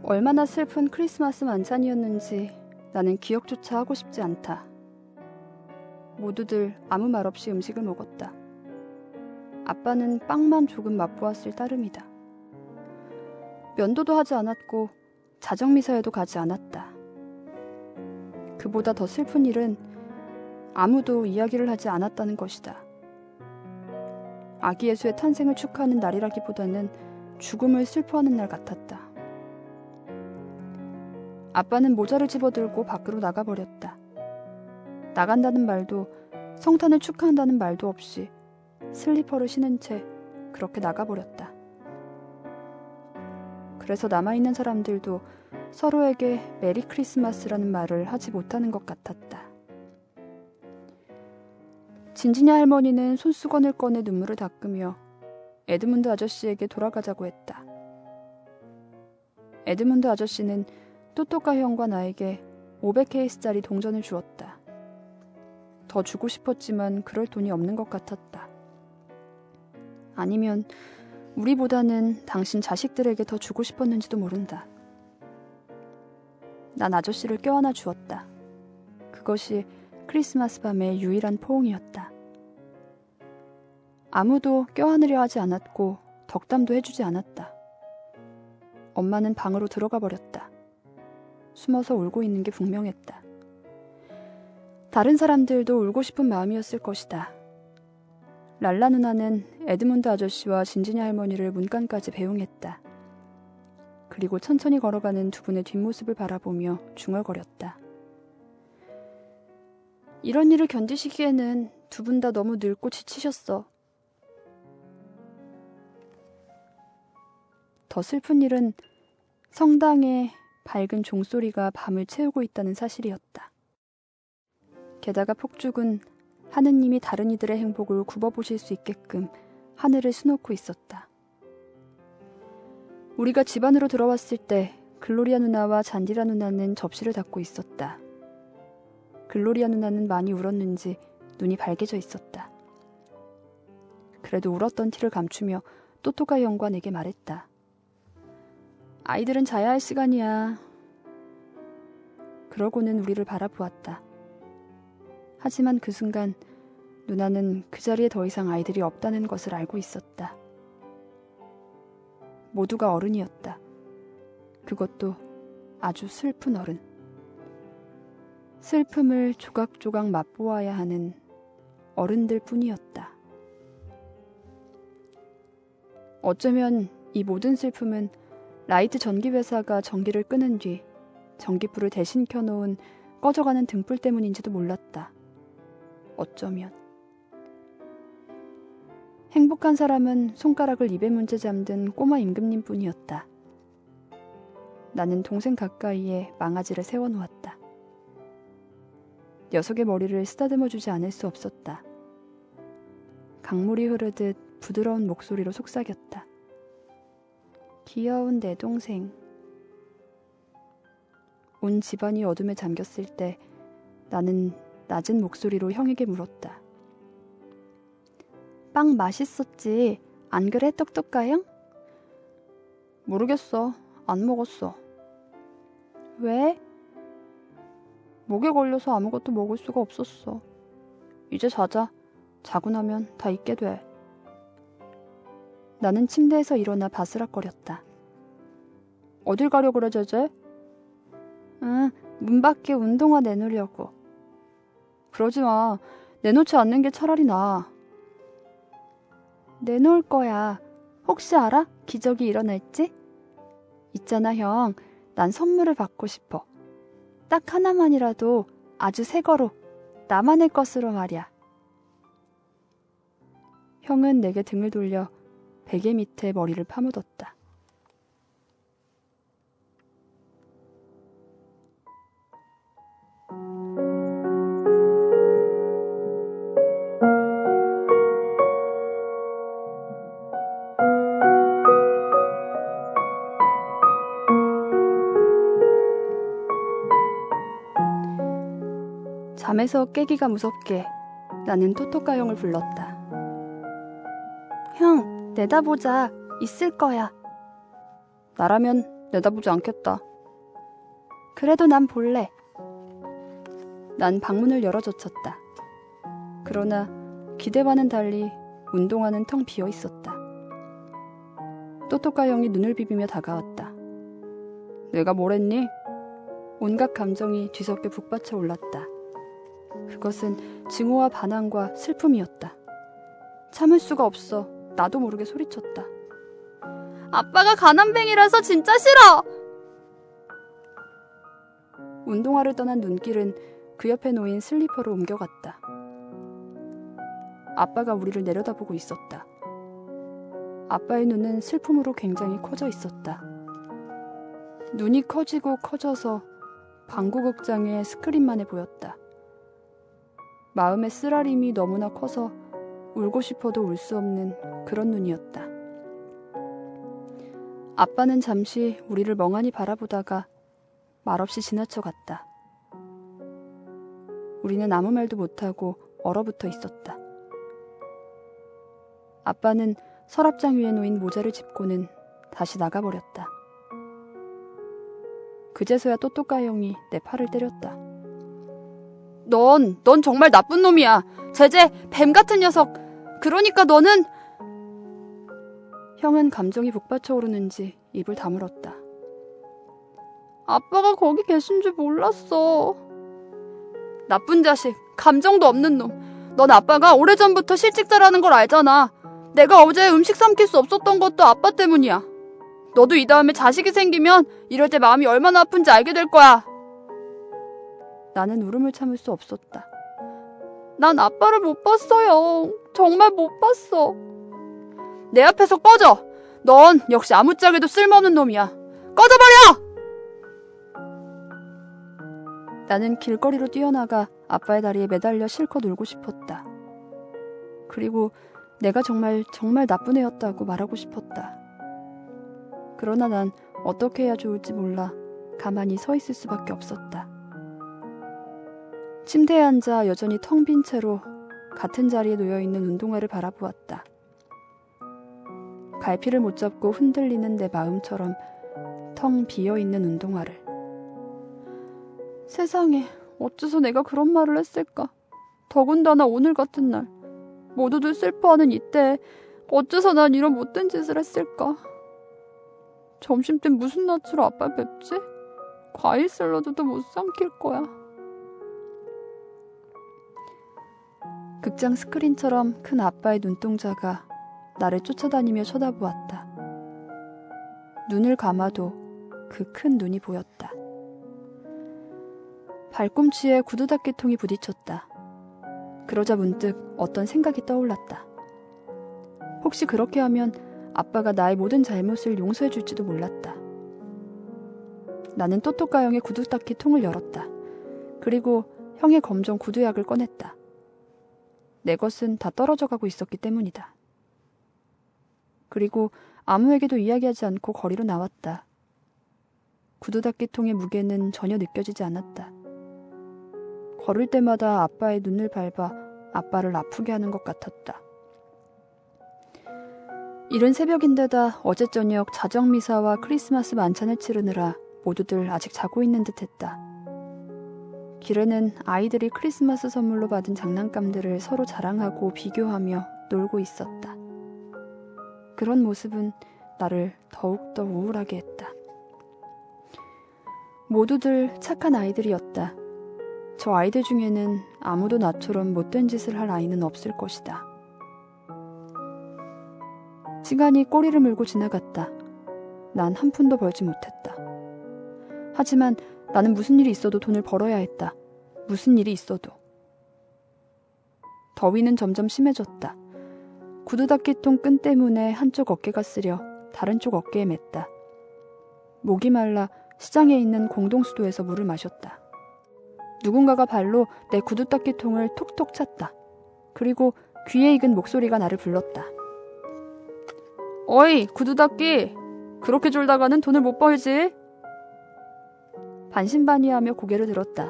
S1: 얼마나 슬픈 크리스마스 만찬이었는지 나는 기억조차 하고 싶지 않다. 모두들 아무 말 없이 음식을 먹었다. 아빠는 빵만 조금 맛보았을 따름이다. 면도도 하지 않았고 자정미사에도 가지 않았다. 그보다 더 슬픈 일은 아무도 이야기를 하지 않았다는 것이다. 아기 예수의 탄생을 축하하는 날이라기보다는 죽음을 슬퍼하는 날 같았다. 아빠는 모자를 집어들고 밖으로 나가버렸다. 나간다는 말도 성탄을 축하한다는 말도 없이 슬리퍼를 신은 채 그렇게 나가버렸다. 그래서 남아있는 사람들도 서로에게 메리 크리스마스라는 말을 하지 못하는 것 같았다. 진지냐 할머니는 손수건을 꺼내 눈물을 닦으며 에드문드 아저씨에게 돌아가자고 했다. 에드문드 아저씨는 또또가 형과 나에게 500케이스짜리 동전을 주었다. 더 주고 싶었지만 그럴 돈이 없는 것 같았다. 아니면 우리보다는 당신 자식들에게 더 주고 싶었는지도 모른다. 난 아저씨를 껴안아 주었다. 그것이 크리스마스 밤의 유일한 포옹이었다. 아무도 껴안으려 하지 않았고 덕담도 해주지 않았다. 엄마는 방으로 들어가 버렸다. 숨어서 울고 있는 게 분명했다. 다른 사람들도 울고 싶은 마음이었을 것이다. 랄라 누나는 에드문드 아저씨와 진지냐 할머니를 문간까지 배웅했다. 그리고 천천히 걸어가는 두 분의 뒷모습을 바라보며 중얼거렸다. 이런 일을 견디시기에는 두 분 다 너무 늙고 지치셨어. 더 슬픈 일은 성당의 밝은 종소리가 밤을 채우고 있다는 사실이었다. 게다가 폭죽은 하느님이 다른 이들의 행복을 굽어보실 수 있게끔 하늘을 수놓고 있었다. 우리가 집 안으로 들어왔을 때 글로리아 누나와 잔디라 누나는 접시를 닫고 있었다. 글로리아 누나는 많이 울었는지 눈이 발개져 있었다. 그래도 울었던 티를 감추며 또토가 형과 내게 말했다. 아이들은 자야 할 시간이야. 그러고는 우리를 바라보았다. 하지만 그 순간 누나는 그 자리에 더 이상 아이들이 없다는 것을 알고 있었다. 모두가 어른이었다. 그것도 아주 슬픈 어른. 슬픔을 조각조각 맛보아야 하는 어른들 뿐이었다. 어쩌면 이 모든 슬픔은 라이트 전기회사가 전기를 끄는 뒤 전기불을 대신 켜놓은 꺼져가는 등불 때문인지도 몰랐다. 어쩌면. 행복한 사람은 손가락을 입에 문제 잠든 꼬마 임금님 뿐이었다. 나는 동생 가까이에 망아지를 세워놓았다. 녀석의 머리를 쓰다듬어주지 않을 수 없었다. 강물이 흐르듯 부드러운 목소리로 속삭였다. 귀여운 내 동생. 온 집안이 어둠에 잠겼을 때 나는 낮은 목소리로 형에게 물었다. 빵 맛있었지? 안 그래, 똑똑가형? 모르겠어. 안 먹었어. 왜? 목에 걸려서 아무것도 먹을 수가 없었어. 이제 자자. 자고 나면 다 잊게 돼. 나는 침대에서 일어나 바스락거렸다. 어딜 가려 그래, 제제? 응, 문 밖에 운동화 내놓으려고. 그러지 마. 내놓지 않는 게 차라리 나아. 내놓을 거야. 혹시 알아? 기적이 일어날지? 있잖아, 형. 난 선물을 받고 싶어. 딱 하나만이라도 아주 새 거로, 나만의 것으로 말이야. 형은 내게 등을 돌려 베개 밑에 머리를 파묻었다. 잠에서 깨기가 무섭게 나는 토토카 형을 불렀다. 형, 내다보자. 있을 거야. 나라면 내다보지 않겠다. 그래도 난 볼래. 난 방문을 열어젖혔다. 그러나 기대와는 달리 운동화는 텅 비어 있었다. 토토카 형이 눈을 비비며 다가왔다. 내가 뭘 했니? 온갖 감정이 뒤섞여 북받쳐 올랐다. 그것은 증오와 반항과 슬픔이었다. 참을 수가 없어. 나도 모르게 소리쳤다. 아빠가 가난뱅이라서 진짜 싫어! 운동화를 떠난 눈길은 그 옆에 놓인 슬리퍼로 옮겨갔다. 아빠가 우리를 내려다보고 있었다. 아빠의 눈은 슬픔으로 굉장히 커져 있었다. 눈이 커지고 커져서 방구극장의 스크린만해 보였다. 마음의 쓰라림이 너무나 커서 울고 싶어도 울 수 없는 그런 눈이었다. 아빠는 잠시 우리를 멍하니 바라보다가 말없이 지나쳐갔다. 우리는 아무 말도 못하고 얼어붙어 있었다. 아빠는 서랍장 위에 놓인 모자를 짚고는 다시 나가버렸다. 그제서야 또또까 형이 내 팔을 때렸다. 넌 정말 나쁜 놈이야. 제제, 뱀 같은 녀석. 그러니까 너는... 형은 감정이 북받쳐 오르는지 입을 다물었다. 아빠가 거기 계신 줄 몰랐어. 나쁜 자식, 감정도 없는 놈. 넌 아빠가 오래전부터 실직자라는 걸 알잖아. 내가 어제 음식 삼킬 수 없었던 것도 아빠 때문이야. 너도 이 다음에 자식이 생기면 이럴 때 마음이 얼마나 아픈지 알게 될 거야. 나는 울음을 참을 수 없었다. 난 아빠를 못 봤어요. 정말 못 봤어. 내 앞에서 꺼져! 넌 역시 아무짝에도 쓸모없는 놈이야. 꺼져버려! 나는 길거리로 뛰어나가 아빠의 다리에 매달려 실컷 울고 싶었다. 그리고 내가 정말 나쁜 애였다고 말하고 싶었다. 그러나 난 어떻게 해야 좋을지 몰라 가만히 서 있을 수밖에 없었다. 침대에 앉아 여전히 텅 빈 채로 같은 자리에 놓여있는 운동화를 바라보았다. 갈피를 못 잡고 흔들리는 내 마음처럼 텅 비어있는 운동화를. 세상에, 어째서 내가 그런 말을 했을까? 더군다나 오늘 같은 날, 모두들 슬퍼하는 이때 어째서 난 이런 못된 짓을 했을까? 점심때 무슨 낯으로 아빠를 뵙지? 과일 샐러드도 못 삼킬 거야. 극장 스크린처럼 큰 아빠의 눈동자가 나를 쫓아다니며 쳐다보았다. 눈을 감아도 그 큰 눈이 보였다. 발꿈치에 구두닦이통이 부딪혔다. 그러자 문득 어떤 생각이 떠올랐다. 혹시 그렇게 하면 아빠가 나의 모든 잘못을 용서해 줄지도 몰랐다. 나는 또또가 형의 구두닦이통을 열었다. 그리고 형의 검정 구두약을 꺼냈다. 내 것은 다 떨어져 가고 있었기 때문이다. 그리고 아무에게도 이야기하지 않고 거리로 나왔다. 구두닦이통의 무게는 전혀 느껴지지 않았다. 걸을 때마다 아빠의 눈을 밟아 아빠를 아프게 하는 것 같았다. 이른 새벽인데다 어제 저녁 자정미사와 크리스마스 만찬을 치르느라 모두들 아직 자고 있는 듯했다. 길에는 아이들이 크리스마스 선물로 받은 장난감들을 서로 자랑하고 비교하며 놀고 있었다. 그런 모습은 나를 더욱더 우울하게 했다. 모두들 착한 아이들이었다. 저 아이들 중에는 아무도 나처럼 못된 짓을 할 아이는 없을 것이다. 시간이 꼬리를 물고 지나갔다. 난 한 푼도 벌지 못했다. 하지만 나는 무슨 일이 있어도 돈을 벌어야 했다. 무슨 일이 있어도. 더위는 점점 심해졌다. 구두닦이통 끈 때문에 한쪽 어깨가 쓰려 다른 쪽 어깨에 맸다. 목이 말라 시장에 있는 공동수도에서 물을 마셨다. 누군가가 발로 내 구두닦이통을 톡톡 찼다. 그리고 귀에 익은 목소리가 나를 불렀다. 어이, 구두닦이! 그렇게 졸다가는 돈을 못 벌지? 반신반의하며 고개를 들었다.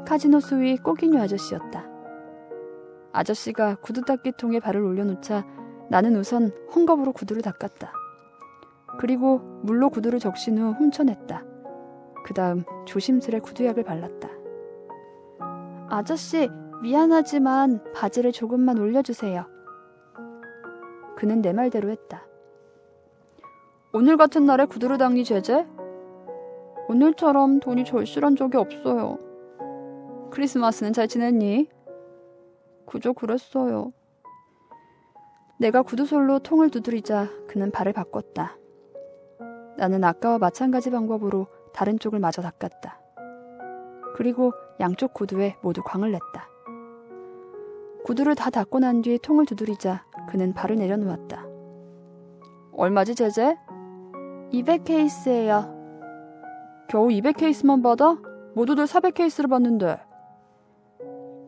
S1: 카지노 수위 꼬기뉴 아저씨였다. 아저씨가 구두닦이통에 발을 올려놓자 나는 우선 헝겊으로 구두를 닦았다. 그리고 물로 구두를 적신 후 훔쳐냈다. 그 다음 조심스레 구두약을 발랐다. 아저씨, 미안하지만 바지를 조금만 올려주세요. 그는 내 말대로 했다. 오늘 같은 날에 구두를 닦니 제재? 오늘처럼 돈이 절실한 적이 없어요. 크리스마스는 잘 지냈니? 그저 그랬어요. 내가 구두솔로 통을 두드리자 그는 발을 바꿨다. 나는 아까와 마찬가지 방법으로 다른 쪽을 마저 닦았다. 그리고 양쪽 구두에 모두 광을 냈다. 구두를 다 닦고 난 뒤 통을 두드리자 그는 발을 내려놓았다. 얼마지 제재? 200케이스예요. 겨우 200케이스만 받아? 모두들 400케이스를 받는데.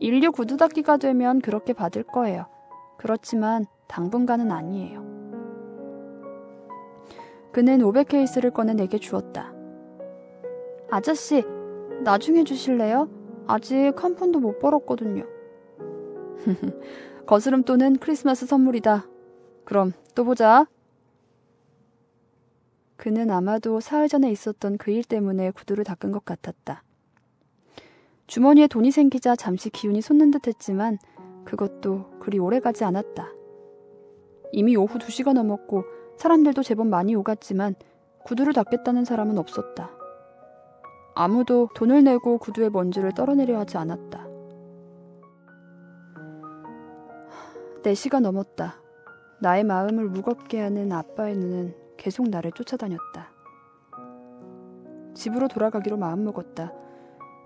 S1: 인류 구두 닦기가 되면 그렇게 받을 거예요. 그렇지만 당분간은 아니에요. 그는 500케이스를 꺼내 내게 주었다. 아저씨, 나중에 주실래요? 아직 한 푼도 못 벌었거든요. 거스름돈은 크리스마스 선물이다. 그럼 또 보자. 그는 아마도 사흘 전에 있었던 그 일 때문에 구두를 닦은 것 같았다. 주머니에 돈이 생기자 잠시 기운이 솟는 듯 했지만 그것도 그리 오래가지 않았다. 이미 오후 2시가 넘었고 사람들도 제법 많이 오갔지만 구두를 닦겠다는 사람은 없었다. 아무도 돈을 내고 구두의 먼지를 떨어내려 하지 않았다. 4시가 넘었다. 나의 마음을 무겁게 하는 아빠의 눈은 계속 나를 쫓아다녔다. 집으로 돌아가기로 마음먹었다.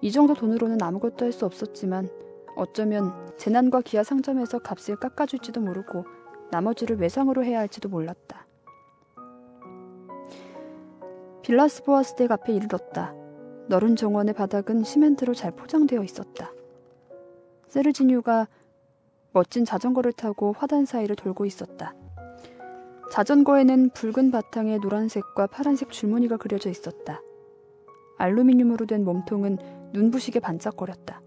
S1: 이 정도 돈으로는 아무것도 할 수 없었지만 어쩌면 재난과 기아 상점에서 값을 깎아줄지도 모르고 나머지를 외상으로 해야 할지도 몰랐다. 빌라스 보아스댁 앞에 이르렀다. 너른 정원의 바닥은 시멘트로 잘 포장되어 있었다. 세르지뉴가 멋진 자전거를 타고 화단 사이를 돌고 있었다. 자전거에는 붉은 바탕에 노란색과 파란색 줄무늬가 그려져 있었다. 알루미늄으로 된 몸통은 눈부시게 반짝거렸다.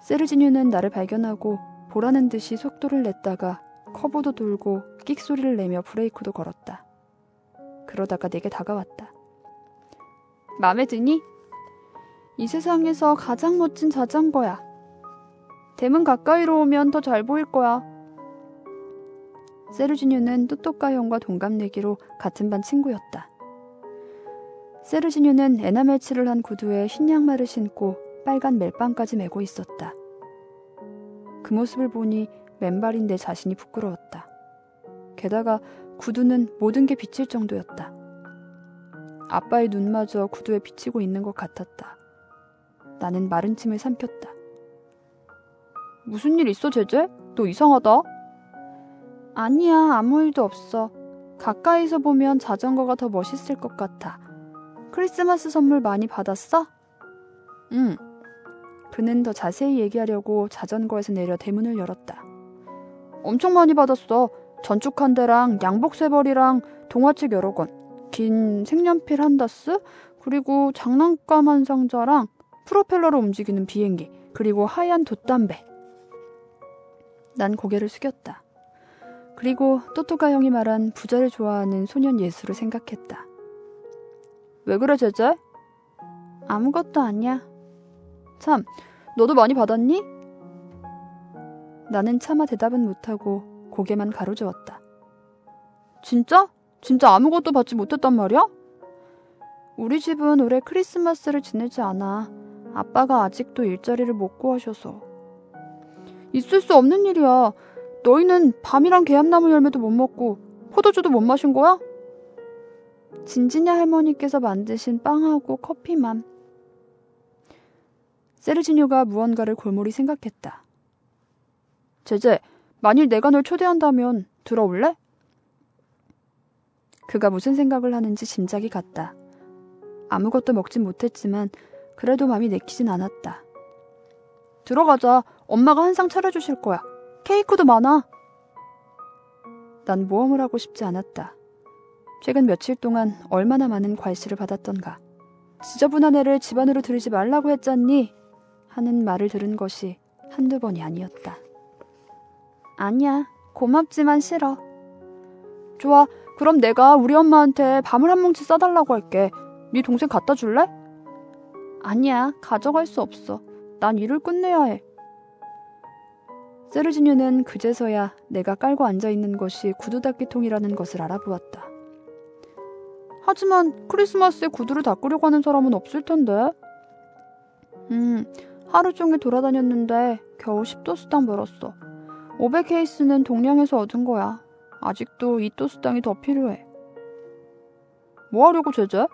S1: 세르지뉴는 나를 발견하고 보라는 듯이 속도를 냈다가 커브도 돌고 끽소리를 내며 브레이크도 걸었다. 그러다가 내게 다가왔다. 맘에 드니? 이 세상에서 가장 멋진 자전거야. 대문 가까이로 오면 더 잘 보일 거야. 세르지뉴는 또또까 형과 동갑내기로 같은 반 친구였다. 세르지뉴는 에나멜 칠을 한 구두에 흰 양말을 신고 빨간 멜빵까지 메고 있었다. 그 모습을 보니 맨발인 내 자신이 부끄러웠다. 게다가 구두는 모든 게 비칠 정도였다. 아빠의 눈마저 구두에 비치고 있는 것 같았다. 나는 마른 침을 삼켰다. 무슨 일 있어, 제재? 너 이상하다. 아니야, 아무 일도 없어. 가까이서 보면 자전거가 더 멋있을 것 같아. 크리스마스 선물 많이 받았어? 응. 그는 더 자세히 얘기하려고 자전거에서 내려 대문을 열었다. 엄청 많이 받았어. 전축 한 대랑 양복 세 벌이랑 동화책 여러 권, 긴 색연필 한 다스, 그리고 장난감 한 상자랑 프로펠러로 움직이는 비행기, 그리고 하얀 돛담배. 난 고개를 숙였다. 그리고 또또가 형이 말한 부자를 좋아하는 소년 예수를 생각했다. 왜 그래, 제재? 아무것도 아니야. 참, 너도 많이 받았니? 나는 차마 대답은 못하고 고개만 가로저었다. 진짜? 진짜 아무것도 받지 못했단 말이야? 우리 집은 올해 크리스마스를 지내지 않아. 아빠가 아직도 일자리를 못 구하셔서. 있을 수 없는 일이야. 너희는 밤이랑 개암나무 열매도 못 먹고 포도주도 못 마신 거야? 진지냐 할머니께서 만드신 빵하고 커피만. 세르지뉴가 무언가를 골몰이 생각했다. 제재, 만일 내가 널 초대한다면 들어올래? 그가 무슨 생각을 하는지 짐작이 갔다. 아무것도 먹진 못했지만 그래도 마음이 내키진 않았다. 들어가자. 엄마가 한 상 차려주실 거야. 케이크도 많아. 난 모험을 하고 싶지 않았다. 최근 며칠 동안 얼마나 많은 괄시를 받았던가. 지저분한 애를 집안으로 들이지 말라고 했잖니? 하는 말을 들은 것이 한두 번이 아니었다. 아니야, 고맙지만 싫어. 좋아, 그럼 내가 우리 엄마한테 밤을 한 뭉치 싸달라고 할게. 네 동생 갖다 줄래? 아니야, 가져갈 수 없어. 난 일을 끝내야 해. 세르지뉴는 그제서야 내가 깔고 앉아있는 것이 구두닦이통이라는 것을 알아보았다. 하지만 크리스마스에 구두를 닦으려고 하는 사람은 없을 텐데. 하루 종일 돌아다녔는데 겨우 10도수당 벌었어. 500케이스는 동량에서 얻은 거야. 아직도 2도수당이 더 필요해. 뭐 하려고, 제재?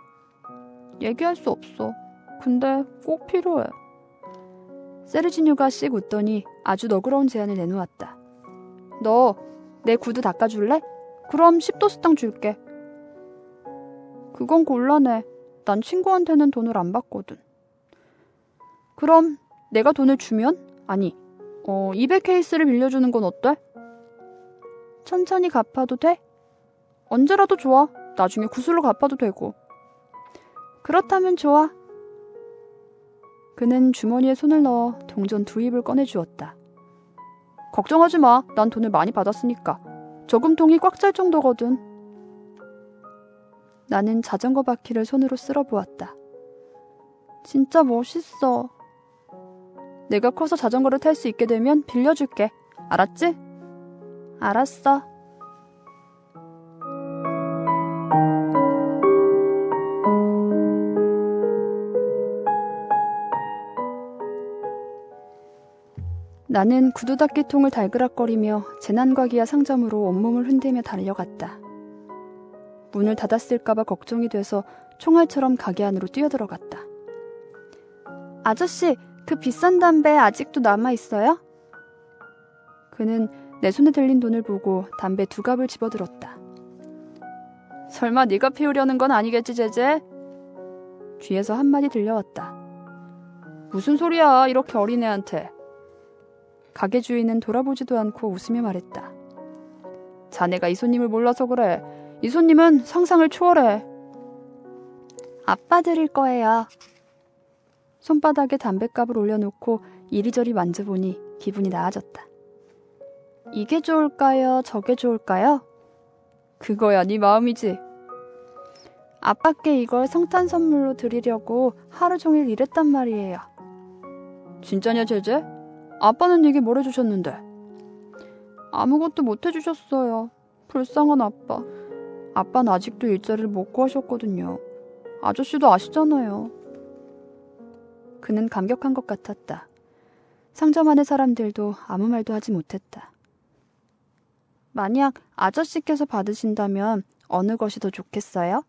S1: 얘기할 수 없어. 근데 꼭 필요해. 세르지뉴가 씩 웃더니 아주 너그러운 제안을 내놓았다. 너 내 구두 닦아줄래? 그럼 10도수당 줄게. 그건 곤란해. 난 친구한테는 돈을 안 받거든. 그럼 내가 돈을 주면? 아니, 200케이스를 빌려주는 건 어때? 천천히 갚아도 돼? 언제라도 좋아. 나중에 구슬로 갚아도 되고. 그렇다면 좋아. 그는 주머니에 손을 넣어 동전 2입을 꺼내주었다. 걱정하지 마. 난 돈을 많이 받았으니까. 저금통이 꽉 찰 정도거든. 나는 자전거 바퀴를 손으로 쓸어보았다. 진짜 멋있어. 내가 커서 자전거를 탈 수 있게 되면 빌려줄게. 알았지? 알았어. 나는 구두닦이통을 달그락거리며 재난과기야 상점으로 온몸을 흔들며 달려갔다. 문을 닫았을까봐 걱정이 돼서 총알처럼 가게 안으로 뛰어들어갔다. 아저씨, 그 비싼 담배 아직도 남아있어요? 그는 내 손에 들린 돈을 보고 담배 2갑을 집어들었다. 설마 네가 피우려는 건 아니겠지, 제제? 뒤에서 한마디 들려왔다. 무슨 소리야, 이렇게 어린애한테. 가게 주인은 돌아보지도 않고 웃으며 말했다. 자네가 이 손님을 몰라서 그래. 이 손님은 상상을 초월해. 아빠 드릴 거예요. 손바닥에 담뱃갑을 올려놓고 이리저리 만져보니 기분이 나아졌다. 이게 좋을까요? 저게 좋을까요? 그거야 네 마음이지. 아빠께 이걸 성탄 선물로 드리려고 하루 종일 일했단 말이에요. 진짜냐, 제제? 아빠는 얘기 뭘 해주셨는데? 아무것도 못 해주셨어요. 불쌍한 아빠. 아빠는 아직도 일자리를 못 구하셨거든요. 아저씨도 아시잖아요. 그는 감격한 것 같았다. 상점 안의 사람들도 아무 말도 하지 못했다. 만약 아저씨께서 받으신다면 어느 것이 더 좋겠어요?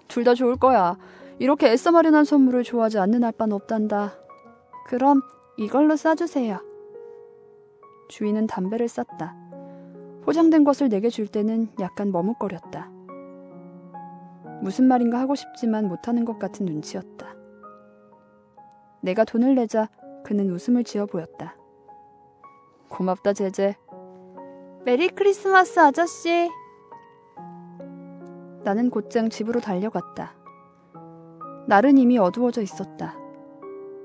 S1: 둘 다 좋을 거야. 이렇게 애써 마련한 선물을 좋아하지 않는 아빠는 없단다. 그럼 이걸로 싸주세요. 주인은 담배를 쌌다. 포장된 것을 내게 줄 때는 약간 머뭇거렸다. 무슨 말인가 하고 싶지만 못하는 것 같은 눈치였다. 내가 돈을 내자 그는 웃음을 지어 보였다. 고맙다, 제제. 메리 크리스마스, 아저씨. 나는 곧장 집으로 달려갔다. 날은 이미 어두워져 있었다.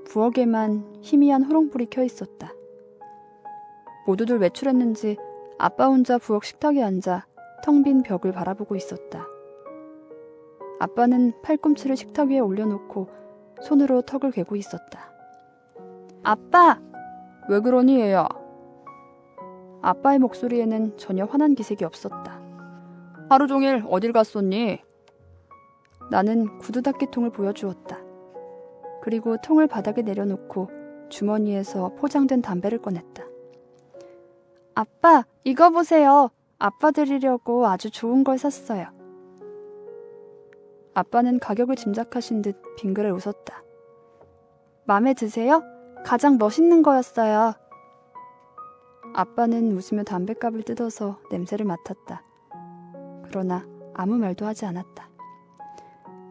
S1: 부엌에만 희미한 호롱불이 켜 있었다. 모두들 외출했는지 아빠 혼자 부엌 식탁에 앉아 텅 빈 벽을 바라보고 있었다. 아빠는 팔꿈치를 식탁 위에 올려놓고 손으로 턱을 괴고 있었다. 아빠! 왜 그러니, 얘야? 아빠의 목소리에는 전혀 화난 기색이 없었다. 하루 종일 어딜 갔었니? 나는 구두 닦이통을 보여주었다. 그리고 통을 바닥에 내려놓고 주머니에서 포장된 담배를 꺼냈다. 아빠, 이거 보세요. 아빠 드리려고 아주 좋은 걸 샀어요. 아빠는 가격을 짐작하신 듯 빙그레 웃었다. 맘에 드세요? 가장 멋있는 거였어요. 아빠는 웃으며 담뱃갑을 뜯어서 냄새를 맡았다. 그러나 아무 말도 하지 않았다.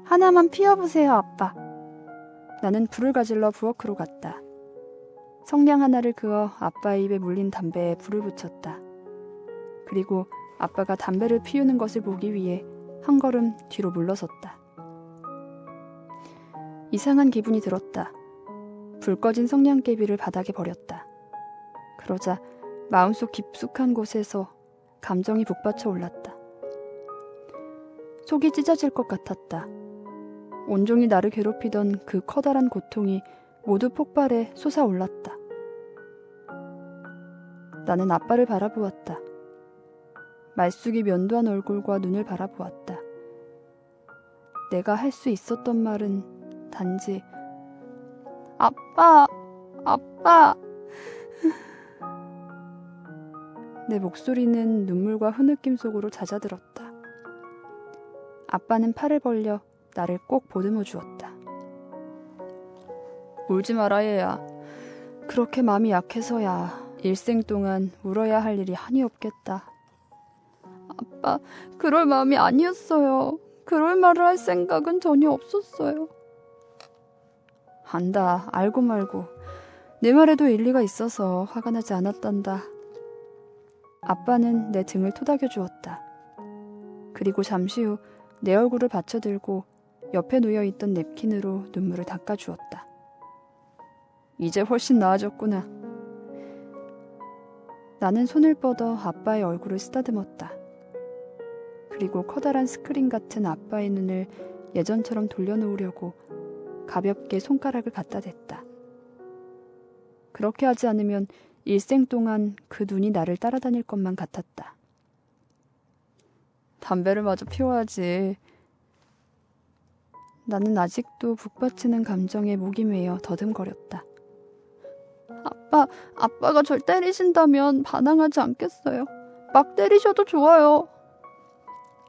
S1: 하나만 피워보세요, 아빠. 나는 불을 가질러 부엌으로 갔다. 성냥 하나를 그어 아빠의 입에 물린 담배에 불을 붙였다. 그리고 아빠가 담배를 피우는 것을 보기 위해 한 걸음 뒤로 물러섰다. 이상한 기분이 들었다. 불 꺼진 성냥개비를 바닥에 버렸다. 그러자 마음속 깊숙한 곳에서 감정이 북받쳐 올랐다. 속이 찢어질 것 같았다. 온종일 나를 괴롭히던 그 커다란 고통이 모두 폭발해 솟아올랐다. 나는 아빠를 바라보았다. 말쑥이 면도한 얼굴과 눈을 바라보았다. 내가 할 수 있었던 말은 단지 아빠, 아빠. 내 목소리는 눈물과 흐느낌 속으로 잦아들었다. 아빠는 팔을 벌려 나를 꼭 보듬어 주었다. 울지 마라, 얘야. 그렇게 마음이 약해서야 일생 동안 울어야 할 일이 한이 없겠다. 아빠, 그럴 마음이 아니었어요. 그럴 말을 할 생각은 전혀 없었어요. 안다, 알고 말고. 내 말에도 일리가 있어서 화가 나지 않았단다. 아빠는 내 등을 토닥여 주었다. 그리고 잠시 후 내 얼굴을 받쳐들고 옆에 놓여있던 냅킨으로 눈물을 닦아주었다. 이제 훨씬 나아졌구나. 나는 손을 뻗어 아빠의 얼굴을 쓰다듬었다. 그리고 커다란 스크린 같은 아빠의 눈을 예전처럼 돌려놓으려고 가볍게 손가락을 갖다 댔다. 그렇게 하지 않으면 일생 동안 그 눈이 나를 따라다닐 것만 같았다. 담배를 마저 피워야지. 나는 아직도 북받치는 감정에 목이 메어 더듬거렸다. 아빠가 절 때리신다면 반항하지 않겠어요. 막 때리셔도 좋아요.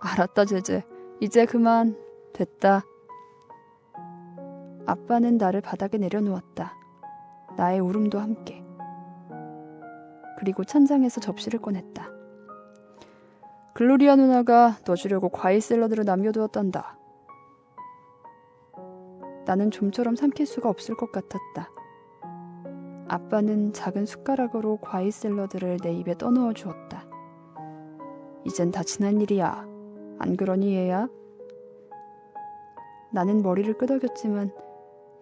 S1: 알았다, 제제. 이제 그만. 됐다. 아빠는 나를 바닥에 내려놓았다. 나의 울음도 함께. 그리고 찬장에서 접시를 꺼냈다. 글로리아 누나가 너 주려고 과일 샐러드를 남겨두었단다. 나는 좀처럼 삼킬 수가 없을 것 같았다. 아빠는 작은 숟가락으로 과일 샐러드를 내 입에 떠넣어 주었다. 이젠 다 지난 일이야. 안 그러니 얘야? 나는 머리를 끄덕였지만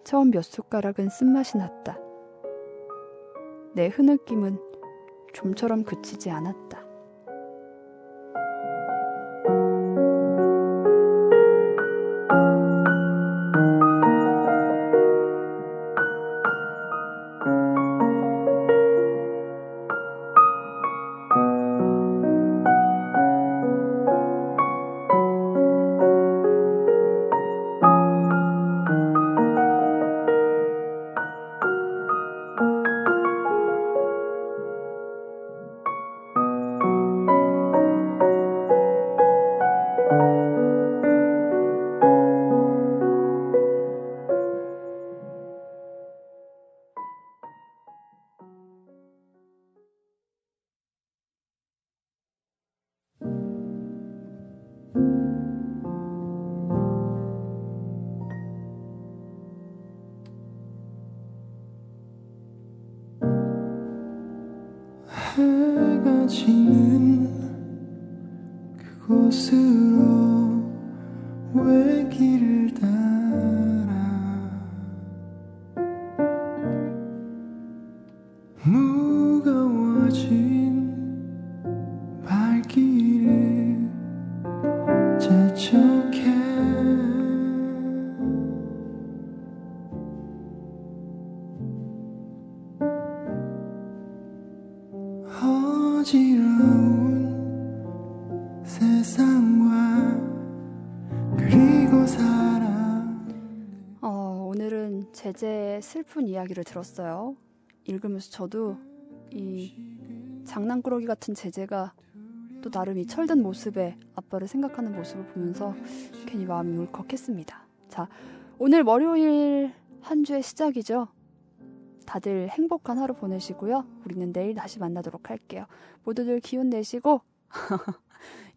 S1: 처음 몇 숟가락은 쓴맛이 났다. 내 흐느낌은 좀처럼 그치지 않았다.
S2: 해가 지는 그곳으로 왜 길을 따라 무거워진 발길을 재촉해 어지러운 세상과 그리고 사랑
S1: 오늘은 제제의 슬픈 이야기를 들었어요. 읽으면서 저도 이 장난꾸러기 같은 제제가 또 나름 이 철든 모습에 아빠를 생각하는 모습을 보면서 괜히 마음이 울컥했습니다. 자, 오늘 월요일 한 주의 시작이죠. 다들 행복한 하루 보내시고요. 우리는 내일 다시 만나도록 할게요. 모두들 기운 내시고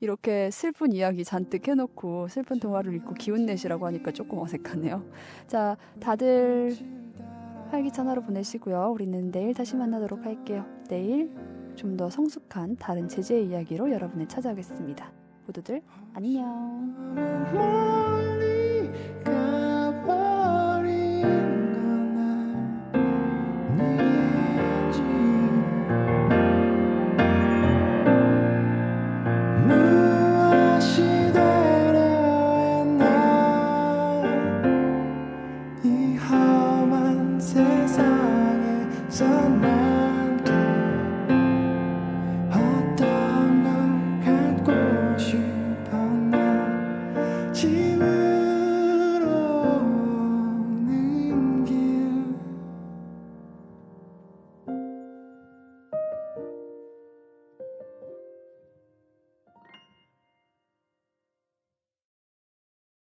S1: 이렇게 슬픈 이야기 잔뜩 해놓고 슬픈 동화를 읽고 기운 내시라고 하니까 조금 어색하네요. 자, 다들 활기찬 하루 보내시고요. 우리는 내일 다시 만나도록 할게요. 내일 좀 더 성숙한 다른 제재의 이야기로 여러분을 찾아오겠습니다. 모두들 안녕.